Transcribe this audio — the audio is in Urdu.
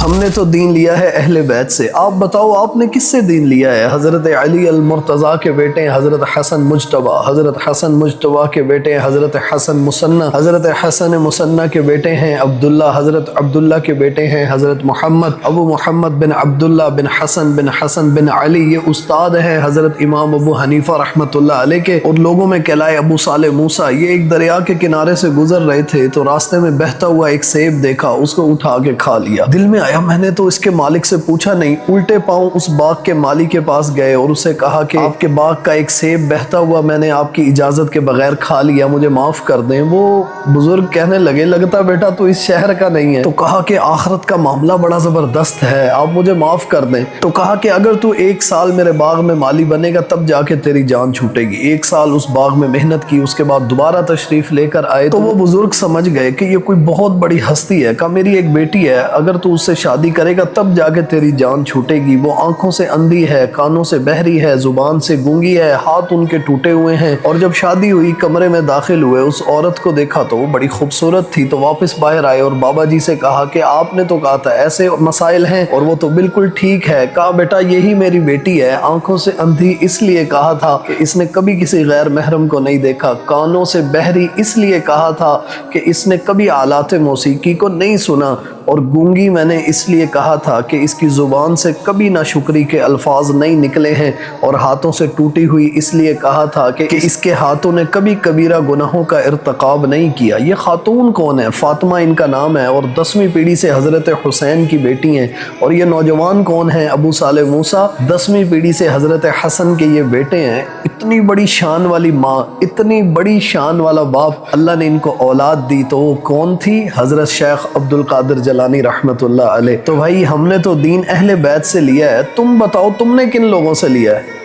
ہم نے تو دین لیا ہے اہل بیت سے، آپ بتاؤ آپ نے کس سے دین لیا ہے؟ حضرت علی المرتضیٰ کے بیٹے ہیں حضرت حسن مجتبی، حضرت حسن مجتبی کے بیٹے ہیں حضرت حسن مثنی، حضرت حسن مثنی کے بیٹے ہیں عبداللہ، حضرت عبداللہ کے بیٹے ہیں حضرت محمد، ابو محمد بن عبداللہ بن حسن بن علی، یہ استاد ہیں حضرت امام ابو حنیفہ رحمۃ اللہ علیہ کے، اور لوگوں میں کہلائے ابو صالح موسیٰ۔ یہ ایک دریا کے کنارے سے گزر رہے تھے تو راستے میں بہتا ہوا ایک سیب دیکھا، اس کو اٹھا کے کھا لیا۔ دل میں آیا میں نے تو اس کے مالک سے پوچھا نہیں، الٹے پاؤں اس باغ کے مالک کے پاس گئے اور اسے کہا کہ آپ کے باغ کا ایک سیب بہتا ہوا میں نے آپ کی اجازت کے بغیر کھا لیا، مجھے معاف کر دیں۔ وہ بزرگ کہنے لگے لگتا بیٹا تو اس شہر کا نہیں ہے، تو کہا کہ آخرت کا معاملہ بڑا زبردست ہے، آپ مجھے معاف کر دیں۔ تو کہا کہ اگر تو 1 سال میرے باغ میں مالی بنے گا تب جا کے تیری جان چھوٹے گی۔ 1 سال اس باغ میں محنت کی، اس کے بعد دوبارہ تشریف لے کر آئے تو وہ بزرگ سمجھ گئے کہ یہ کوئی بہت بڑی ہستی ہے، کہا میری ایک بیٹی ہے، اگر تو اس سے شادی کرے گا تب جا کے تیری جان چھوٹے گی۔ وہ آنکھوں سے اندھی ہے، کانوں سے بہری ہے، زبان سے گونگی ہے، ہاتھ ان کے ٹوٹے ہوئے ہیں، اور جب شادی ہوئی کمرے میں داخل ہوئے اس عورت کو دیکھا تو وہ بڑی خوبصورت تھی، تو واپس باہر آئے اور بابا جی سے کہا کہ آپ نے تو کہا تھا ایسے مسائل ہیں اور وہ تو بالکل ٹھیک ہے۔ کہا بیٹا یہی میری بیٹی ہے، آنکھوں سے اندھی اس لیے کہا تھا کہ اس نے کبھی کسی غیر محرم کو نہیں دیکھا، کانوں سے بہری اس لیے کہا تھا کہ اس نے کبھی آلات موسیقی کو نہیں سنا، اور گونگی میں نے اس لیے کہا تھا کہ اس کی زبان سے کبھی ناشکری کے الفاظ نہیں نکلے ہیں، اور ہاتھوں سے ٹوٹی ہوئی اس لیے کہا تھا کہ اس کے ہاتھوں نے کبھی کبیرہ گناہوں کا ارتکاب نہیں کیا۔ یہ خاتون کون ہے؟ فاطمہ ان کا نام ہے، اور 10ویں پیڑھی سے حضرت حسین کی بیٹی ہیں۔ اور یہ نوجوان کون ہیں؟ ابو صالح موسیٰ، 10ویں پیڑھی سے حضرت حسن کے یہ بیٹے ہیں۔ اتنی بڑی شان والی ماں، اتنی بڑی شان والا باپ، اللہ نے ان کو اولاد دی تو وہ کون تھی؟ حضرت شیخ عبد القادر جیلانی رحمت اللہ علیہ۔ تو بھائی ہم نے تو دین اہل بیت سے لیا ہے، تم بتاؤ تم نے کن لوگوں سے لیا ہے؟